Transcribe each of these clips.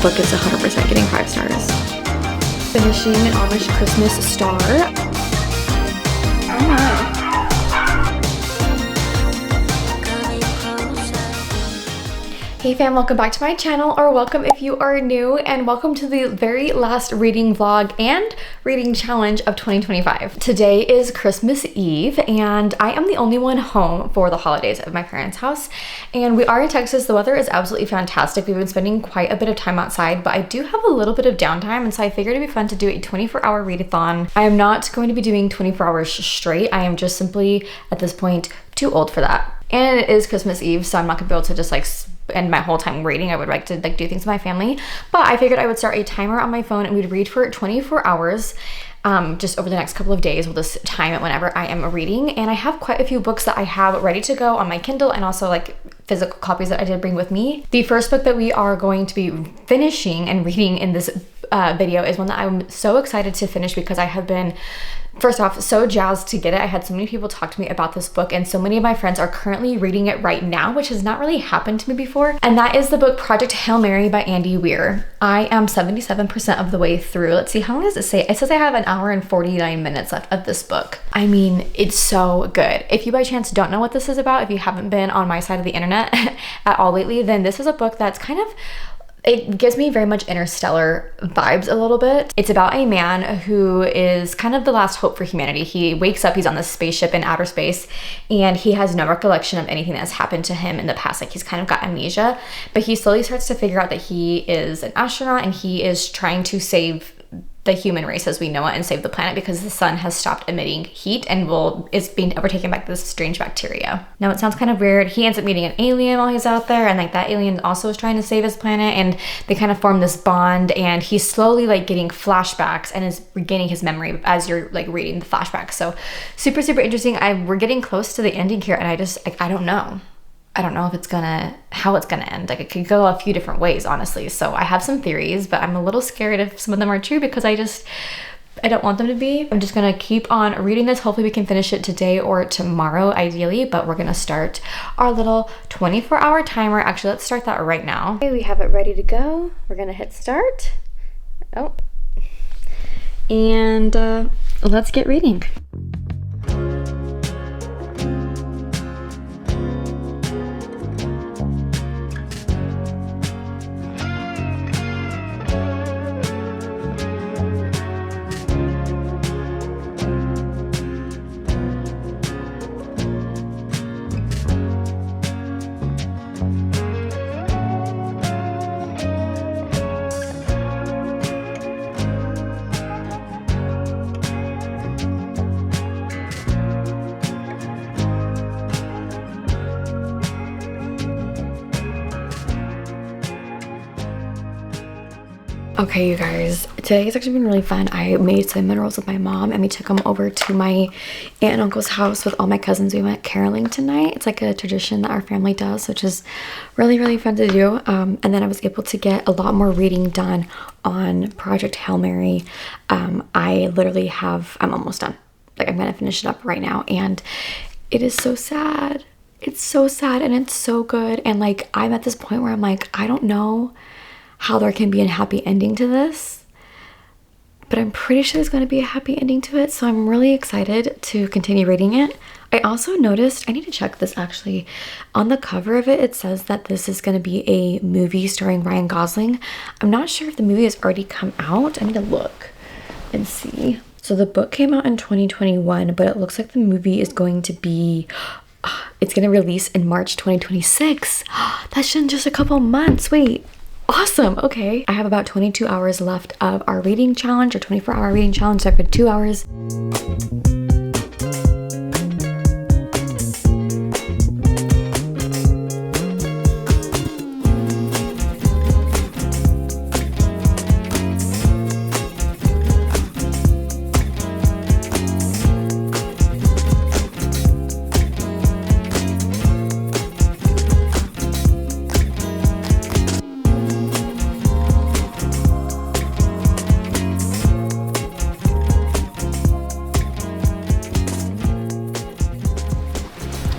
book is 100% getting 5 stars. Finishing an Amish Christmas Star. Oh my. Hey fam, welcome back to my channel, or welcome if you are new, and welcome to the very last reading vlog and reading challenge of 2025. Today is Christmas Eve, and I am the only one home for the holidays at my parents' house, and we are in Texas. The weather is absolutely fantastic. We've been spending quite a bit of time outside, but I do have a little bit of downtime, and so I figured it'd be fun to do a 24-hour readathon. I am not going to be doing 24 hours straight. I am just simply, at this point, too old for that. And it is Christmas Eve, so I'm not gonna be able to just like spend my whole time reading. I would like to like do things with my family, but I figured I would start a timer on my phone and we'd read for 24 hours just over the next couple of days. We'll just time it whenever I am reading, and I have quite a few books that I have ready to go on my Kindle and also like physical copies that I did bring with me. The first book that we are going to be finishing and reading in this video is one that I'm so excited to finish because I have been, first off, so jazzed to get it. I had so many people talk to me about this book, and so many of my friends are currently reading it right now, which has not really happened to me before. And that is the book Project Hail Mary by Andy Weir. I am 77% of the way through. Let's see, how long does it say? It says I have an hour and 49 minutes left of this book. I mean, it's so good. If you by chance don't know what this is about, if you haven't been on my side of the internet at all lately, then this is a book that's kind of, it gives me very much Interstellar vibes a little bit. It's about a man who is kind of the last hope for humanity. He wakes up, he's on this spaceship in outer space, and he has no recollection of anything that's happened to him in the past. Like, he's kind of got amnesia, but he slowly starts to figure out that he is an astronaut and he is trying to save the human race as we know it and save the planet because the sun has stopped emitting heat and is being overtaken by this strange bacteria. Now, it sounds kind of weird. He ends up meeting an alien while he's out there, and like that alien also is trying to save his planet, and they kind of form this bond, and he's slowly like getting flashbacks and is regaining his memory as you're like reading the flashbacks. So super interesting. We're getting close to the ending here, and I just like, I don't know if it's how it's gonna end. Like, it could go a few different ways, honestly. So I have some theories, but I'm a little scared if some of them are true because I don't want them to be. I'm just gonna keep on reading this. Hopefully we can finish it today or tomorrow, ideally, but we're gonna start our little 24-hour timer. Actually, let's start that right now. Okay, we have it ready to go. We're gonna hit start. Oh, and let's get reading. Okay, you guys, today has actually been really fun. I made cinnamon rolls with my mom, and we took them over to my aunt and uncle's house with all my cousins. We went caroling tonight. It's like a tradition that our family does, which is really fun to do. And then I was able to get a lot more reading done on Project Hail Mary. I literally I'm almost done. Like, I'm gonna finish it up right now, and it is so sad. It's so sad, and it's so good. And like, I'm at this point where I'm like, I don't know how there can be a happy ending to this, but I'm pretty sure there's going to be a happy ending to it, so I'm really excited to continue reading it. I also noticed, I need to check this actually, on the cover of it, it says that this is going to be a movie starring Ryan Gosling. I'm not sure if the movie has already come out. I need to look and see. So the book came out in 2021, but it looks like the movie is going to be, it's going to release in March 2026. That's in just a couple months. Wait. Awesome. Okay. I have about 22 hours left of our reading challenge, or 24-hour reading challenge. So I've got 2 hours.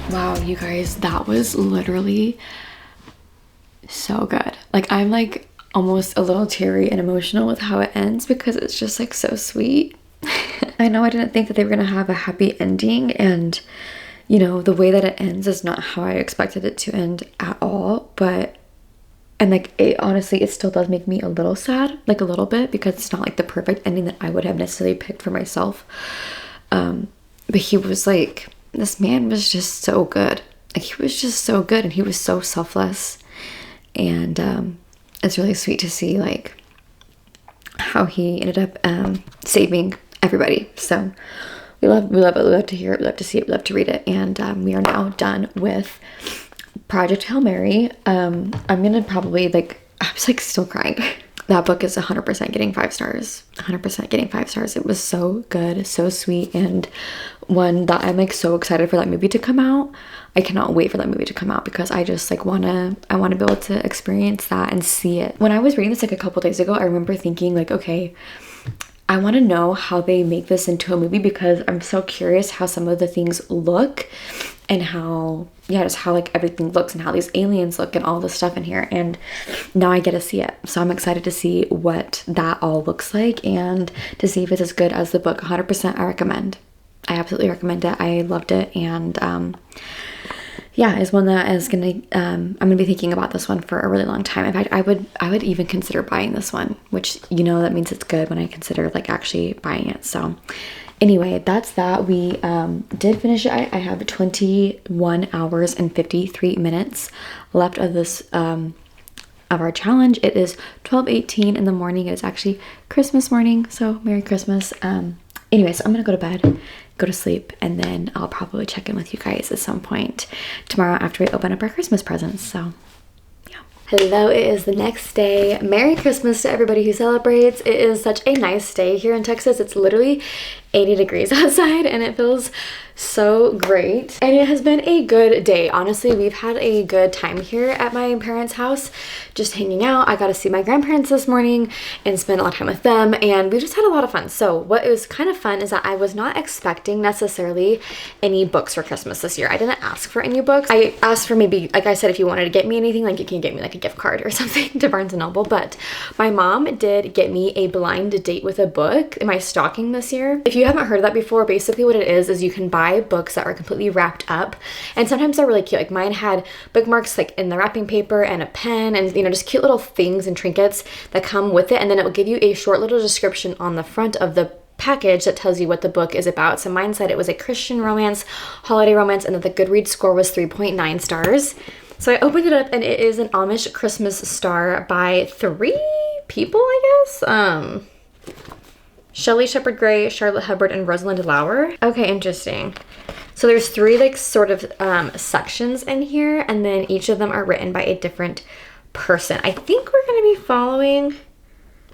Wow, you guys, that was literally so good. Like, I'm like, almost a little teary and emotional with how it ends because it's just like so sweet. I know I didn't think that they were gonna have a happy ending, and you know, the way that it ends is not how I expected it to end at all, and like it honestly, it still does make me a little sad, like a little bit, because it's not like the perfect ending that I would have necessarily picked for myself. But he was like, this man was just so good. Like he was just so good, and he was so selfless, and it's really sweet to see like how he ended up saving everybody. So we love it. We love to hear it. We love to see it. We love to read it. And we are now done with Project Hail Mary. I'm gonna probably like, I was like still crying. That book is 100% getting 5 stars. 100% getting 5 stars. It was so good, so sweet, and one that I'm like so excited for that movie to come out. I cannot wait for that movie to come out because I just like I wanna be able to experience that and see it. When I was reading this like a couple days ago, I remember thinking like, okay, I want to know how they make this into a movie because I'm so curious how some of the things look and how, yeah, just how like everything looks and how these aliens look and all this stuff in here. And now I get to see it. So I'm excited to see what that all looks like and to see if it's as good as the book. 100% I recommend. I absolutely recommend it. I loved it. And yeah, is one that is gonna I'm gonna be thinking about this one for a really long time. In fact, I would even consider buying this one, which, you know, that means it's good when I consider like actually buying it. So anyway, that's that. We did finish it. I have 21 hours and 53 minutes left of this of our challenge. It is 12:18 in the morning. It's actually Christmas morning, so Merry Christmas. Anyway, so I'm gonna go to bed, go to sleep, and then I'll probably check in with you guys at some point tomorrow after we open up our Christmas presents. So yeah. Hello, it is the next day. Merry Christmas to everybody who celebrates. It is such a nice day here in Texas. It's literally 80 degrees outside and it feels so great. And it has been a good day. Honestly, we've had a good time here at my parents' house, just hanging out. I got to see my grandparents this morning and spend a lot of time with them, and we just had a lot of fun. So what was kind of fun is that I was not expecting necessarily any books for Christmas this year. I didn't ask for any books. I asked for maybe, like I said, if you wanted to get me anything, like you can get me like a gift card or something to Barnes & Noble, but my mom did get me a blind date with a book in my stocking this year. If you haven't heard of that before, basically what it is you can buy books that are completely wrapped up, and sometimes they're really cute. Like mine had bookmarks like in the wrapping paper and a pen, and you know, just cute little things and trinkets that come with it, and then it will give you a short little description on the front of the package that tells you what the book is about. So mine said it was a Christian romance, holiday romance, and that the Goodreads score was 3.9 stars. So I opened it up and it is an Amish Christmas star by 3 people, I guess. Shelley Shepherd Gray, Charlotte Hubbard, and Rosalind Lauer. Okay, interesting. So there's 3 like sort of sections in here, and then each of them are written by a different person. I think we're gonna be following,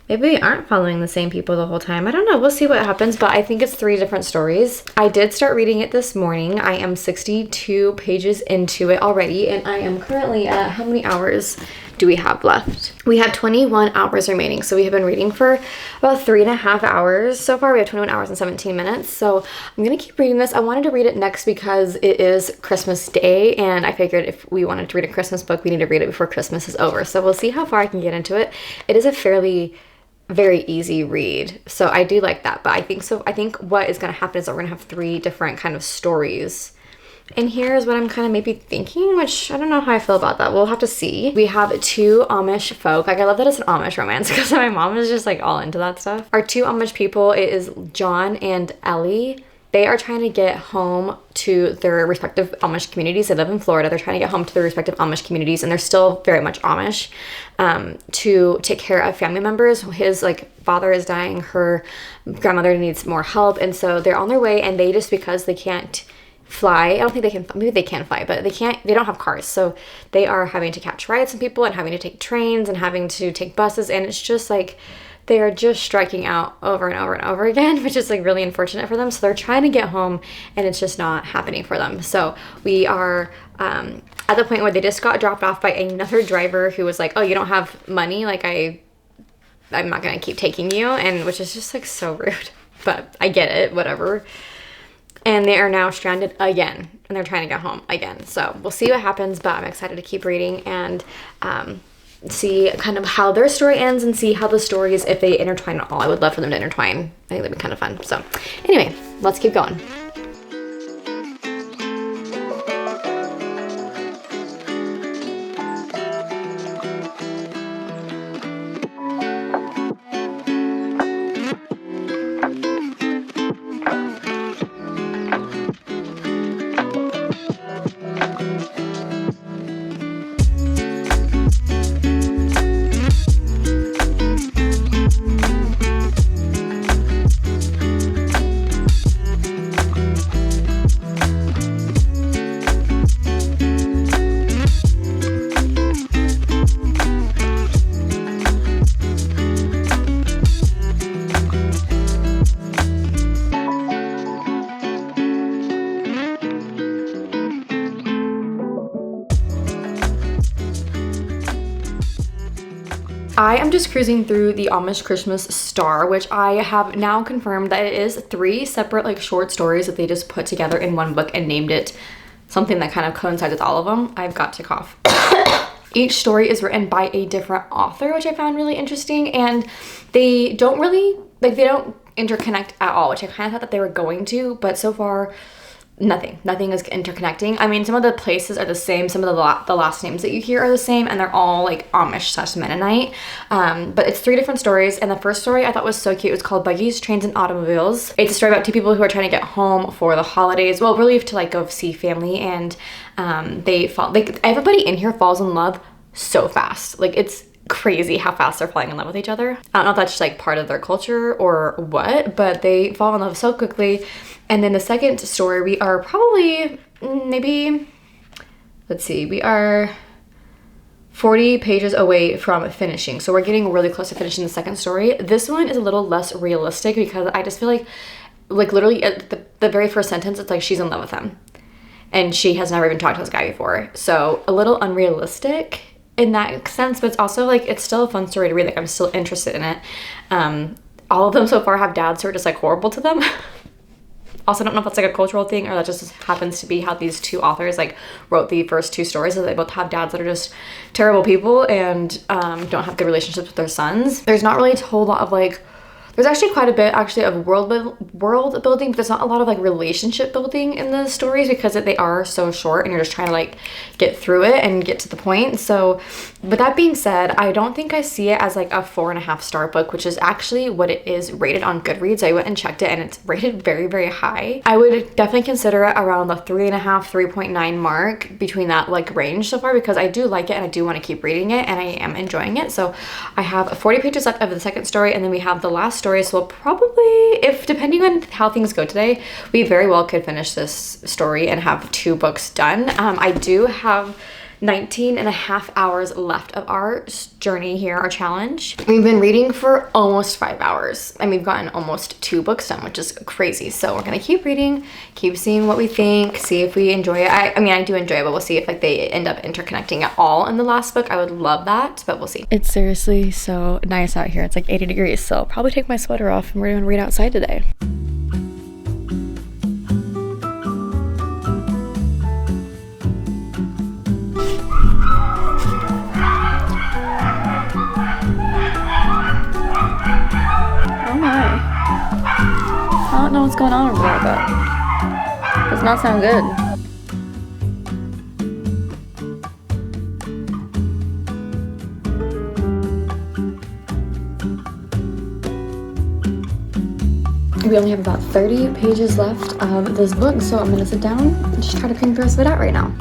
maybe we aren't following the same people the whole time. I don't know, we'll see what happens, but I think it's 3 different stories. I did start reading it this morning. I am 62 pages into it already, and I am currently at, how many hours do we have left? We have 21 hours remaining. So we have been reading for about 3.5 hours. So far we have 21 hours and 17 minutes. So I'm gonna keep reading this. I wanted to read it next because it is Christmas Day, and I figured if we wanted to read a Christmas book, we need to read it before Christmas is over. So we'll see how far I can get into it. It is a very easy read, so I do like that. But I think what is going to happen is that we're going to have 3 different kind of stories. And here is what I'm kind of maybe thinking, which I don't know how I feel about that. We'll have to see. We have 2 Amish folk. Like, I love that it's an Amish romance because my mom is just like all into that stuff. Our 2 Amish people, it is John and Ellie. They are trying to get home to their respective Amish communities. They live in Florida. They're trying to get home to their respective Amish communities, and they're still very much Amish, to take care of family members. His like father is dying. Her grandmother needs more help, and so they're on their way. And they just, because they can't fly, I don't think they can, maybe they can fly, but they don't have cars, so they are having to catch rides from people and having to take trains and having to take buses, and it's just like they are just striking out over and over and over again, which is like really unfortunate for them. So they're trying to get home and it's just not happening for them. So we are at the point where they just got dropped off by another driver who was like, oh, you don't have money, like I'm not gonna keep taking you, and which is just like so rude, but I get it, whatever. And they are now stranded again, and they're trying to get home again. So we'll see what happens, but I'm excited to keep reading. And see kind of how their story ends and see how the stories, if they intertwine at all. I would love for them to intertwine. I think that'd be kind of fun. So anyway, let's keep going. I am just cruising through the Amish Christmas Star, which I have now confirmed that it is 3 separate like short stories that they just put together in one book and named it something that kind of coincides with all of them. I've got to cough. Each story is written by a different author, which I found really interesting, and they don't really, like, they don't interconnect at all, which I kind of thought that they were going to, but so far nothing is interconnecting. I mean, some of the places are the same, some of the last names that you hear are the same, and they're all like Amish / Mennonite, but it's 3 different stories. And the first story I thought was so cute. It was called Buggies, Trains, and Automobiles. It's a story about 2 people who are trying to get home for the holidays, well, really to like go see family, and they fall, like, everybody in here falls in love so fast. Like, it's crazy how fast they're falling in love with each other. I don't know if that's just like part of their culture or what, but they fall in love so quickly. And then the second story, we are probably maybe, let's see, we are 40 pages away from finishing. So we're getting really close to finishing the second story. This one is a little less realistic because I just feel like literally at the very first sentence, it's like she's in love with him and she has never even talked to this guy before. So a little unrealistic in that sense, but it's also like, it's still a fun story to read. Like, I'm still interested in it. All of them so far have dads who are just like horrible to them. Also, I don't know if that's like a cultural thing or that just happens to be how these 2 authors like wrote the first 2 stories, so they both have dads that are just terrible people and don't have good relationships with their sons. There's not really a whole lot of like, there's actually quite a bit actually of world building, but there's not a lot of like relationship building in the stories because they are so short and you're just trying to like get through it and get to the point. So, but that being said, I don't think I see it as like a 4.5-star book, which is actually what it is rated on Goodreads. I went and checked it and it's rated very, very high. I would definitely consider it around the 3.5, 3.9 mark, between that like range so far, because I do like it and I do want to keep reading it and I am enjoying it. So I have 40 pages left of the second story, and then we have the last story. So we'll probably, if depending on how things go today, we very well could finish this story and have 2 books done. I do have 19.5 hours left of our journey here, our challenge. We've been reading for almost 5 hours and we've gotten almost 2 books done, which is crazy. So we're gonna keep reading, keep seeing what we think, see if we enjoy it. I mean, I do enjoy it, but we'll see if like they end up interconnecting at all in the last book. I would love that, but we'll see. It's seriously so nice out here. It's like 80 degrees, so I'll probably take my sweater off and we're gonna read outside today. I don't know what's going on over there, but it does not sound good. We only have about 30 pages left of this book, so I'm gonna sit down and just try to crank the rest of it out right now.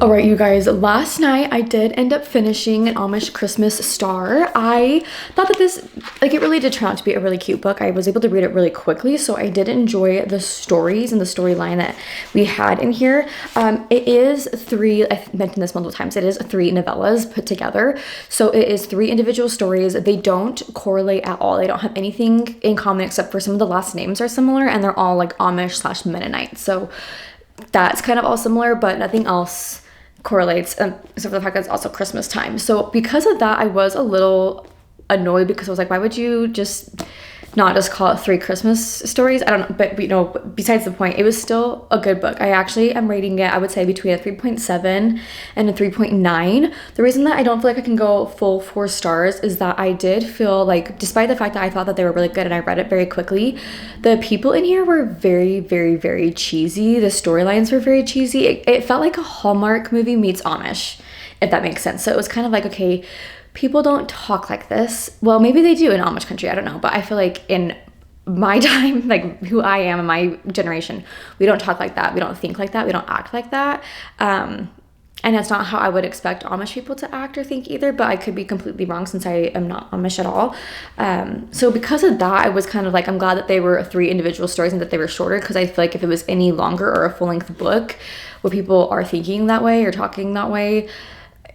All right, you guys, last night I did end up finishing An Amish Christmas Star. I thought that this, like, it really did turn out to be a really cute book. I was able to read it really quickly, so I did enjoy the stories and the storyline that we had in here. It is three, I've mentioned this multiple times, it is 3 novellas put together. So it is 3 individual stories. They don't correlate at all. They don't have anything in common except for some of the last names are similar, and they're all like Amish/Mennonite. So that's kind of all similar, but nothing else correlates, except for the fact that it's also Christmas time. So because of that, I was a little annoyed because I was like, why would you just not just call it 3 Christmas stories? I don't know, but you know, besides the point, it was still a good book. I actually am rating it, I would say, between a 3.7 and a 3.9. The reason that I don't feel like I can go full 4 stars is that I did feel like, despite the fact that I thought that they were really good and I read it very quickly, the people in here were very, very, very cheesy. The storylines were very cheesy. It felt like a Hallmark movie meets Amish, if that makes sense. So it was kind of like, okay, people don't talk like this. Well, maybe they do in Amish country, I don't know. But I feel like in my time, like who I am in my generation, we don't talk like that. We don't think like that. We don't act like that. And that's not how I would expect Amish people to act or think either, but I could be completely wrong since I am not Amish at all. So because of that, I was kind of like, I'm glad that they were 3 individual stories and that they were shorter, because I feel like if it was any longer or a full-length book where people are thinking that way or talking that way,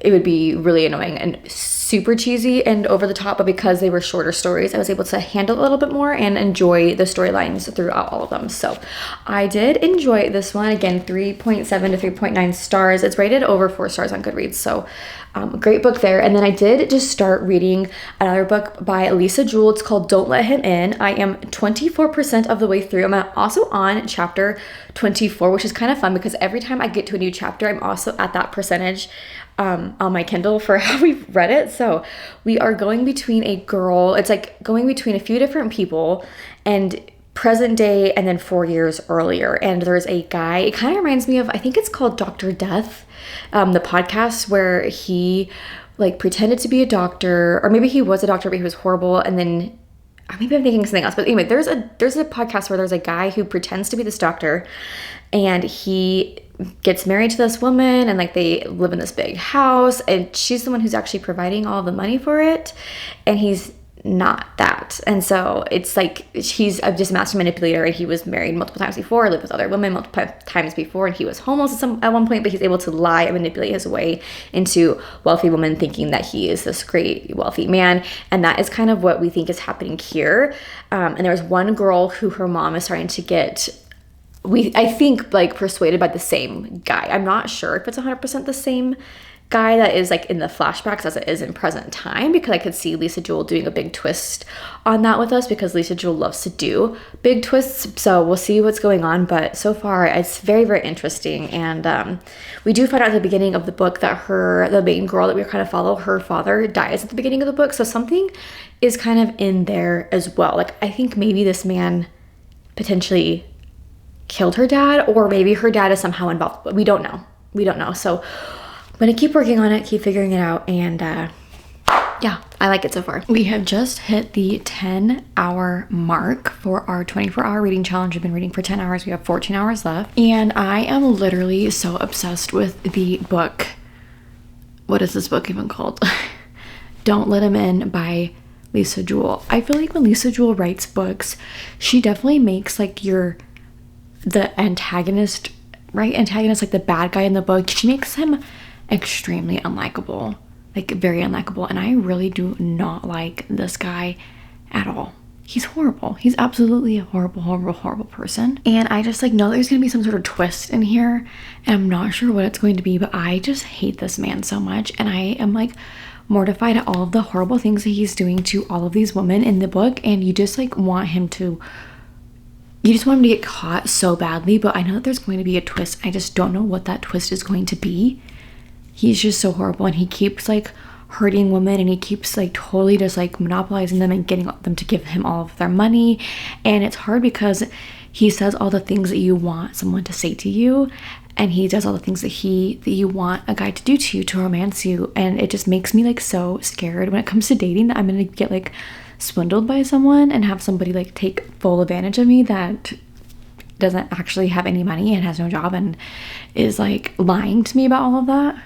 it would be really annoying and super cheesy and over the top. But because they were shorter stories, I was able to handle it a little bit more and enjoy the storylines throughout all of them. So I did enjoy this one. Again, 3.7 to 3.9 stars. It's rated over 4 stars on Goodreads. So great book there. And then I did just start reading another book by Lisa Jewell. It's called Don't Let Him In. I am 24% of the way through. I'm also on chapter 24, which is kind of fun because every time I get to a new chapter, I'm also at that percentage on my Kindle for how we've read it. So we are going between a girl, it's like going between a few different people and present day and then 4 years earlier. And there's a guy, it kind of reminds me of, I think it's called Dr. Death, the podcast where he like pretended to be a doctor, or maybe he was a doctor, but he was horrible. And then maybe I'm thinking something else, but anyway, there's a podcast where there's a guy who pretends to be this doctor, and he gets married to this woman, and like they live in this big house, and she's the one who's actually providing all of the money for it, and he's not that. And so it's like he's just a master manipulator, and he was married multiple times before, lived with other women multiple times before, and he was homeless at one point, but he's able to lie and manipulate his way into wealthy women thinking that he is this great wealthy man. And that is kind of what we think is happening here. And there's one girl who her mom is starting to get, I think, like persuaded by the same guy. I'm not sure if it's 100% the same guy that is like in the flashbacks as it is in present time, because I could see Lisa Jewell doing a big twist on that with us, because Lisa Jewell loves to do big twists. So we'll see what's going on, but so far it's very, very interesting. And we do find out at the beginning of the book that the main girl that we kind of follow, her father dies at the beginning of the book. So something is kind of in there as well. Like I think maybe this man potentially killed her dad, or maybe her dad is somehow involved, but we don't know. So I'm gonna keep working on it, keep figuring it out, and yeah, I like it so far. We have just hit the 10-hour mark for our 24-hour reading challenge. We've been reading for 10 hours. We have 14 hours left, and I am literally so obsessed with the book. What is this book even called? Don't Let Him In by Lisa Jewell. I feel like when Lisa Jewell writes books, she definitely makes like the antagonist, right? Antagonist, like the bad guy in the book, she makes him extremely unlikable, like very unlikable. And I really do not like this guy at all. He's horrible. He's absolutely a horrible, horrible, horrible person. And I just like know there's gonna be some sort of twist in here, and I'm not sure what it's going to be, but I just hate this man so much. And I am like mortified at all of the horrible things that he's doing to all of these women in the book. And you just like want him to get caught so badly, but I know that there's going to be a twist. I just don't know what that twist is going to be. He's just so horrible, and he keeps like hurting women, and he keeps like totally just like monopolizing them and getting them to give him all of their money. And it's hard because he says all the things that you want someone to say to you, and he does all the things that you want a guy to do to you, to romance you. And it just makes me like so scared when it comes to dating, that I'm gonna get like swindled by someone and have somebody like take full advantage of me that doesn't actually have any money and has no job and is like lying to me about all of that.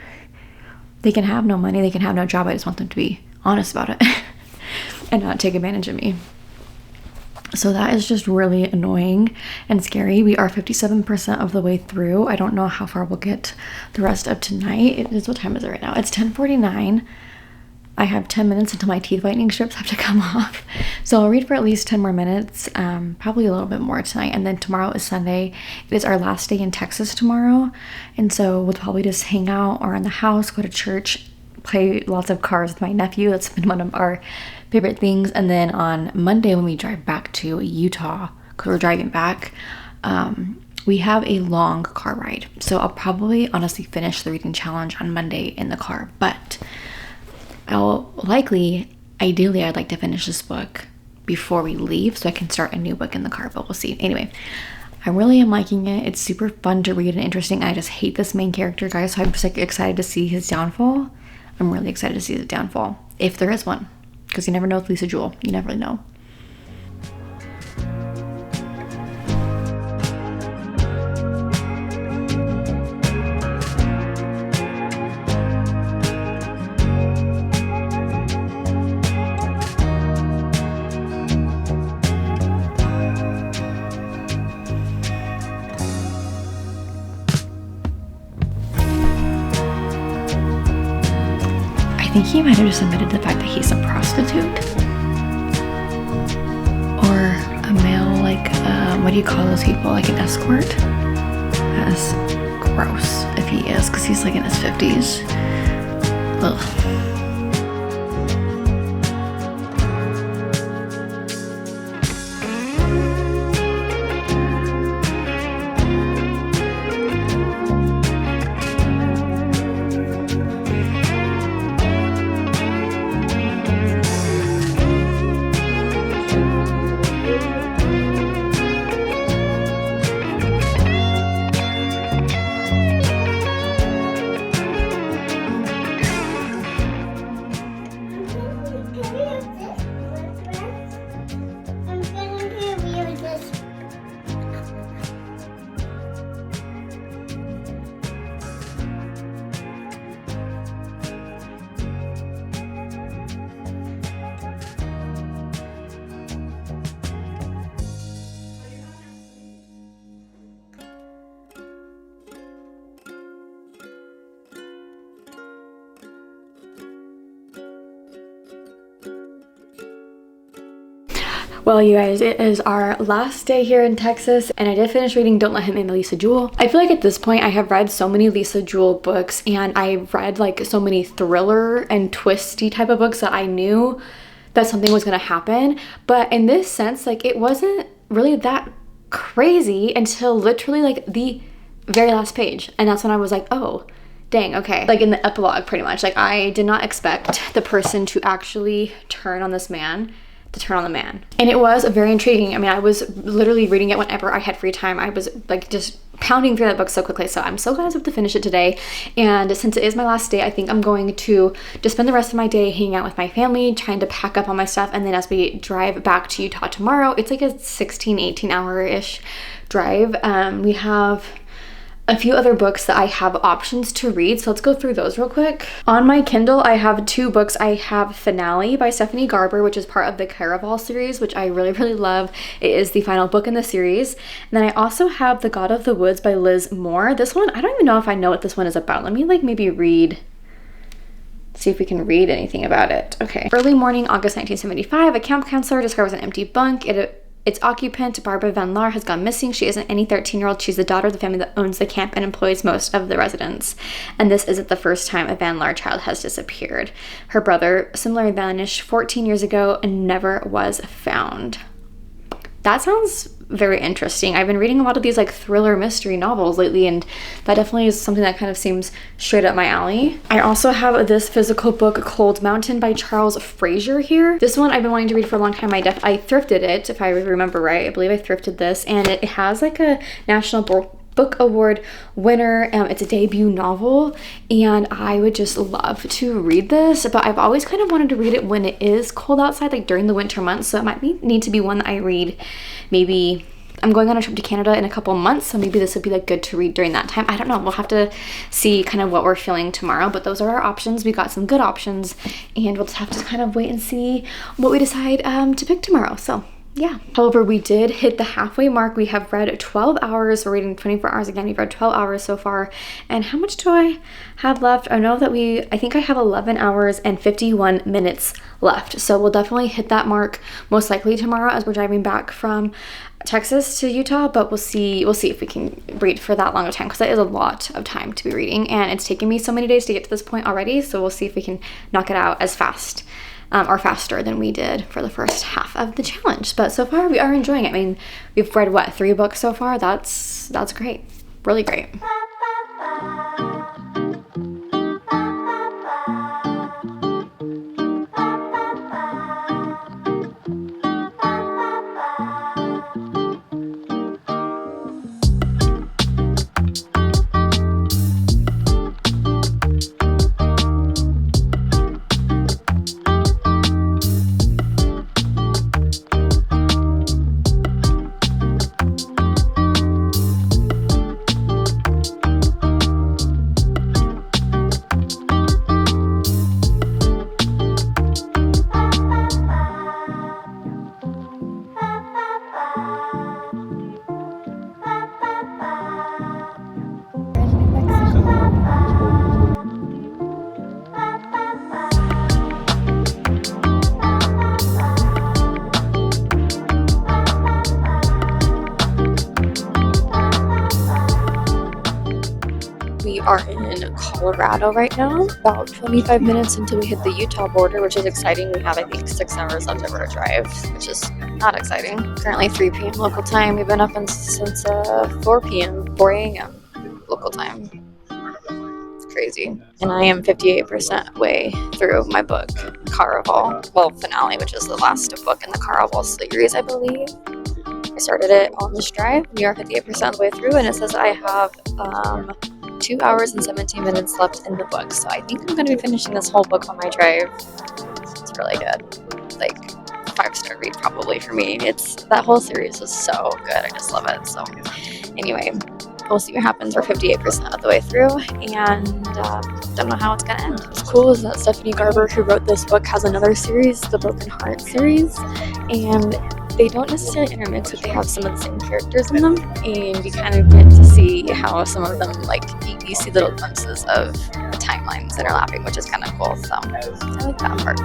They can have no money, they can have no job. I just want them to be honest about it and not take advantage of me. So that is just really annoying and scary. We are 57% of the way through. I don't know how far we'll get the rest of tonight. It is, what time is it right now? It's 10:49. I have 10 minutes until my teeth whitening strips have to come off. So I'll read for at least 10 more minutes, probably a little bit more tonight. And then tomorrow is Sunday. It is our last day in Texas tomorrow. And so we'll probably just hang out or in the house, go to church, play lots of cards with my nephew. That's been one of our favorite things. And then on Monday when we drive back to Utah, because we're driving back, we have a long car ride. So I'll probably honestly finish the reading challenge on Monday in the car, but ideally I'd like to finish this book before we leave so I can start a new book in the car, but we'll see. Anyway, I really am liking it. It's super fun to read and interesting. I just hate this main character, guys, so I'm just like excited to see his downfall. I'm really excited to see his downfall, if there is one, because you never know with Lisa Jewell. You never know. I think he might have just admitted the fact that he's a prostitute or a male, like, what do you call those people, like an escort? That's gross if he is, because he's like in his 50s. Ugh. Well, you guys, it is our last day here in Texas, and I did finish reading Don't Let Him In by Lisa Jewell. I feel like at this point I have read so many Lisa Jewell books, and I've read like so many thriller and twisty type of books that I knew that something was gonna happen. But in this sense, like, it wasn't really that crazy until literally like the very last page. And that's when I was like, oh, dang, okay. Like in the epilogue, pretty much. Like, I did not expect the person to actually turn on this man, to turn on the man. And it was very intriguing. I mean, I was literally reading it whenever I had free time. I was like just pounding through that book so quickly. So I'm so glad I was able to finish it today. And since it is my last day, I think I'm going to just spend the rest of my day hanging out with my family, trying to pack up all my stuff. And then as we drive back to Utah tomorrow, it's like a 16-18 hour-ish drive. We have a few other books that I have options to read, so let's go through those real quick. On my Kindle, I have two books. I have Finale by Stephanie Garber, which is part of the Caraval series, which I really, really love. It is the final book in the series. And then I also have The God of the Woods by Liz Moore. This one, I don't even know if I know what this one is about. Let me like maybe read, see if we can read anything about it. Okay. Early morning, August 1975, a camp counselor discovers an empty bunk. Its occupant, Barbara Van Laar, has gone missing. She isn't any 13-year-old. She's the daughter of the family that owns the camp and employs most of the residents. And this isn't the first time a Van Laar child has disappeared. Her brother similarly vanished 14 years ago and never was found. That sounds very interesting. I've been reading a lot of these like thriller mystery novels lately, and that definitely is something that kind of seems straight up my alley. I also have this physical book, Cold Mountain by Charles Frazier here. This one I've been wanting to read for a long time. I thrifted it, if I remember right. I believe I thrifted this, and it has like a National Book Award winner. It's a debut novel, and I would just love to read this, but I've always kind of wanted to read it when it is cold outside, like during the winter months, so it might need to be one that I read maybe I'm going on a trip to Canada in a couple months, so maybe this would be like good to read during that time. I don't know. We'll have to see kind of what we're feeling tomorrow, but those are our options. We got some good options, and we'll just have to kind of wait and see what we decide to pick tomorrow. So yeah. However, we did hit the halfway mark. We have read 12 hours. We're reading 24 hours again. We've read 12 hours so far. And how much do I have left? I know that I think I have 11 hours and 51 minutes left. So we'll definitely hit that mark most likely tomorrow as we're driving back from Texas to Utah, but we'll see if we can read for that long of time, because that is a lot of time to be reading, and it's taken me so many days to get to this point already. So we'll see if we can knock it out as fast or faster than we did for the first half of the challenge. But so far we are enjoying it. I mean, we've read what, 3 books so far? That's great. Really great. We are in Colorado right now, about 25 minutes until we hit the Utah border, which is exciting. We have, I think, 6 hours left of our drive, which is not exciting. Currently 3 p.m. local time. We've been up since 4 a.m. local time. It's crazy. And I am 58% way through my book, Caraval. Well, finale, which is the last book in the Caraval series, I believe. I started it on this drive. We are 58% of the way through, and it says I have 2 hours and 17 minutes left in the book. So I think I'm going to be finishing this whole book on my drive. It's really good. Like 5-star read probably for me. That whole series is so good. I just love it. So anyway, we'll see what happens. We're 58% of the way through, and don't know how it's going to end. What's cool is that Stephanie Garber, who wrote this book, has another series, the Broken Heart series, and they don't necessarily intermix, but they have some of the same characters in them, and you kind of get to see how some of them, like, you see little glimpses of the timelines interlapping, which is kind of cool. So I like that part.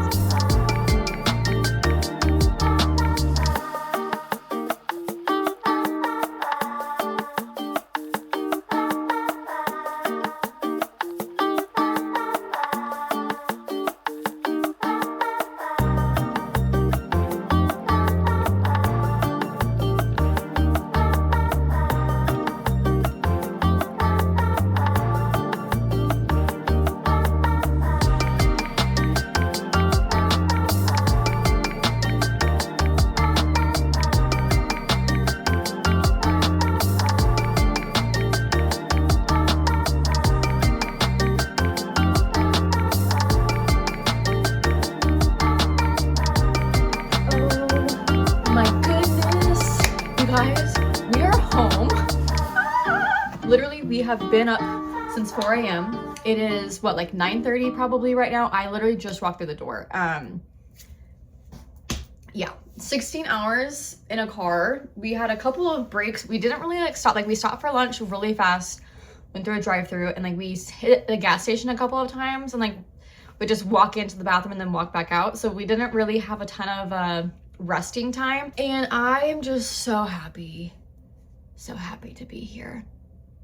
Literally, we have been up since 4 a.m. It is what, like 9:30 probably right now. I literally just walked through the door. Yeah, 16 hours in a car. We had a couple of breaks. We didn't really like stop. Like, we stopped for lunch really fast, went through a drive-through, and like we hit the gas station a couple of times, and like we just walk into the bathroom and then walk back out. So we didn't really have a ton of resting time, and I am just so happy to be here.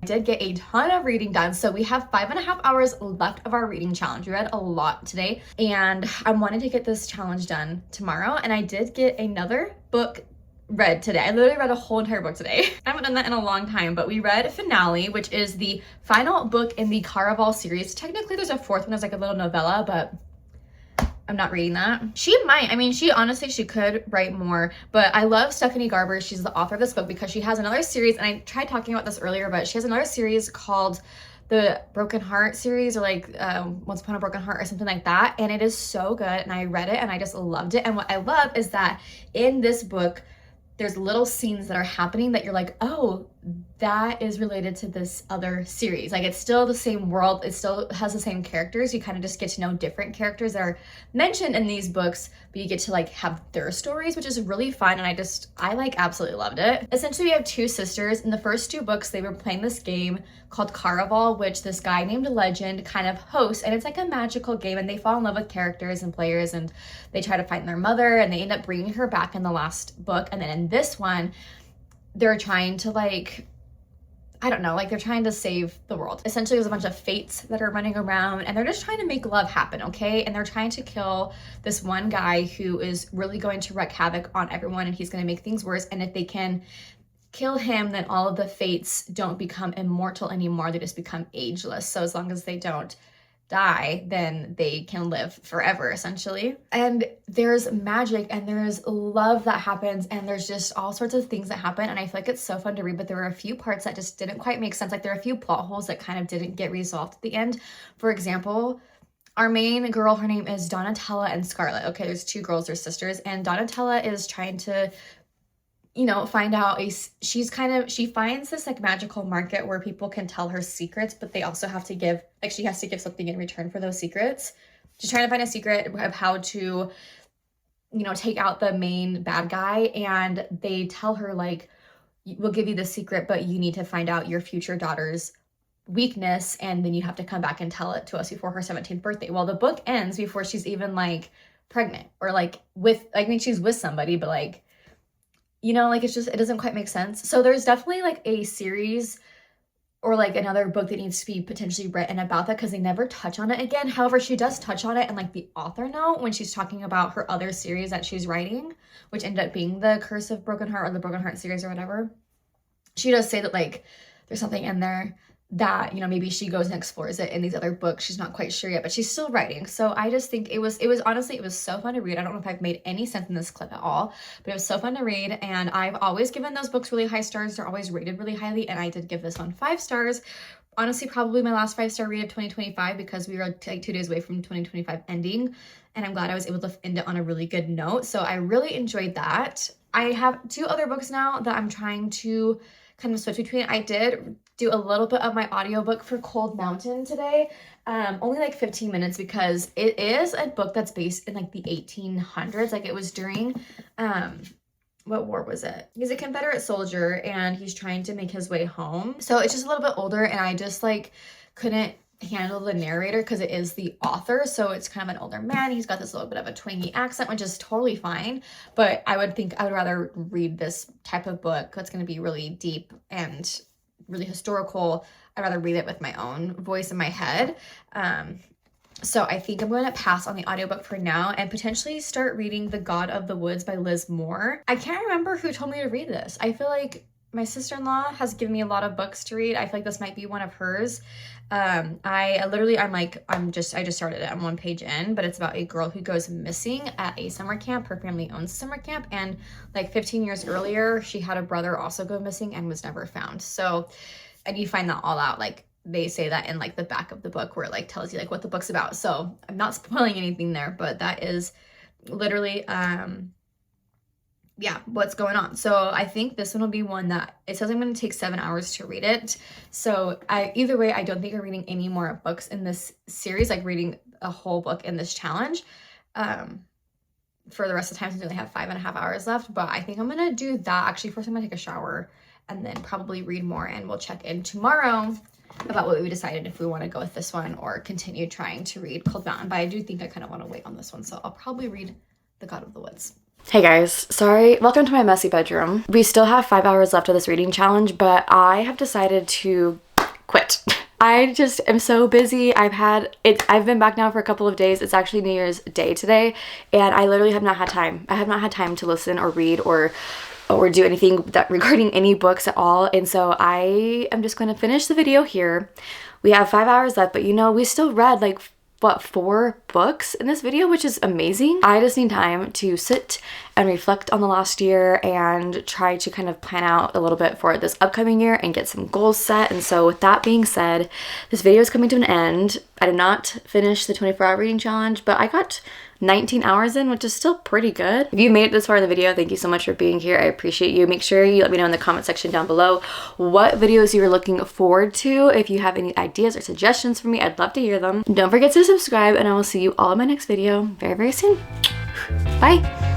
I did get a ton of reading done, so we have 5.5 hours left of our reading challenge. We read a lot today, and I wanted to get this challenge done tomorrow, and I did get another book read today. I literally read a whole entire book today. I haven't done that in a long time, but we read Finale, which is the final book in the Caraval series. Technically, there's a 4th one. There's like a little novella, but I'm not reading that. She might. I mean, she could write more, but I love Stephanie Garber. She's the author of this book because she has another series, and I tried talking about this earlier, but she has another series called the Broken Heart series, or like Once Upon a Broken Heart or something like that, and it is so good, and I read it and I just loved it. And what I love is that in this book, there's little scenes that are happening that you're like, oh, that is related to this other series. Like, it's still the same world, it still has the same characters. You kind of just get to know different characters that are mentioned in these books, but you get to like have their stories, which is really fun. And I like absolutely loved it. Essentially, we have two sisters. In the first two books, they were playing this game called Caraval, which this guy named Legend kind of hosts, and it's like a magical game, and they fall in love with characters and players, and they try to find their mother, and they end up bringing her back in the last book. And then in this one, they're trying to like, I don't know, like they're trying to save the world. Essentially, there's a bunch of fates that are running around, and they're just trying to make love happen, okay? And they're trying to kill this one guy who is really going to wreak havoc on everyone, and he's going to make things worse. And if they can kill him, then all of the fates don't become immortal anymore. They just become ageless. So as long as they don't die, then they can live forever, essentially. And there's magic and there's love that happens, and there's just all sorts of things that happen, and I feel like it's so fun to read. But there were a few parts that just didn't quite make sense. Like, there are a few plot holes that kind of didn't get resolved at the end. For example, our main girl, her name is Donatella and Scarlet. Okay, there's two girls, they're sisters, and Donatella is trying to, you know, find out she finds this like magical market where people can tell her secrets, but they also have to give, like, she has to give something in return for those secrets. She's trying to find a secret of how to, you know, take out the main bad guy, and they tell her like, we'll give you the secret, but you need to find out your future daughter's weakness, and then you have to come back and tell it to us before her 17th birthday. Well, the book ends before she's even like pregnant, or like with, I mean, she's with somebody, but like, you know, like, it's just, it doesn't quite make sense. So there's definitely like a series or like another book that needs to be potentially written about that, because they never touch on it again. However, she does touch on it in like the author note when she's talking about her other series that she's writing, which ended up being the Curse of Broken Heart, or the Broken Heart series, or whatever. She does say that like there's something in there that, you know, maybe she goes and explores it in these other books. She's not quite sure yet, but she's still writing. So I just think it was honestly, it was so fun to read. I don't know if I've made any sense in this clip at all, but it was so fun to read. And I've always given those books really high stars. They're always rated really highly. And I did give this one 5 stars. Honestly, probably my last 5-star read of 2025, because we were like 2 days away from 2025 ending. And I'm glad I was able to end it on a really good note. So I really enjoyed that. I have 2 other books now that I'm trying to kind of switch between. I did do a little bit of my audiobook for Cold Mountain today, only like 15 minutes, because it is a book that's based in like the 1800s. Like, it was during, what war was it? He's a Confederate soldier and he's trying to make his way home. So it's just a little bit older, and I just like couldn't handle the narrator because it is the author, so it's kind of an older man. He's got this little bit of a twangy accent, which is totally fine, but I would rather read this type of book that's going to be really deep and really historical. I'd rather read it with my own voice in my head. So I think I'm going to pass on the audiobook for now and potentially start reading The God of the Woods by Liz Moore. I can't remember who told me to read this. I feel like my sister-in-law has given me a lot of books to read. I feel like this might be one of hers. I just started it. I'm 1 page in, but it's about a girl who goes missing at a summer camp. Her family owns a summer camp, and like 15 years earlier, she had a brother also go missing and was never found. So, and you find that all out, like they say that in like the back of the book, where it like tells you like what the book's about. So I'm not spoiling anything there, but that is literally, yeah, what's going on. So I think this one will be one that it says I'm going to take 7 hours to read it. So either way, I don't think I'm reading any more books in this series, like reading a whole book in this challenge for the rest of the time, since we only have 5.5 hours left. But I think I'm going to do that. Actually, first I'm going to take a shower and then probably read more, and we'll check in tomorrow about what we decided, if we want to go with this one or continue trying to read Cold Mountain. But I do think I kind of want to wait on this one, so I'll probably read The God of the Woods. Hey guys, sorry, welcome to my messy bedroom. We still have 5 hours left of this reading challenge, but I have decided to quit. I just am so busy. I've been back now for a couple of days. It's actually New Year's Day today, and I literally have not had time. I have not had time to listen or read or do anything that regarding any books at all. And so I am just going to finish the video here. We have 5 hours left, but you know, we still read like, what, 4 books in this video, which is amazing. I just need time to sit and reflect on the last year and try to kind of plan out a little bit for this upcoming year and get some goals set. And so with that being said, this video is coming to an end. I did not finish the 24-hour reading challenge, but I got 19 hours in, which is still pretty good. If you made it this far in the video, thank you so much for being here. I appreciate you. Make sure you let me know in the comment section down below what videos you're looking forward to. If you have any ideas or suggestions for me, I'd love to hear them. Don't forget to subscribe, and I will see you all in my next video very, very soon. Bye.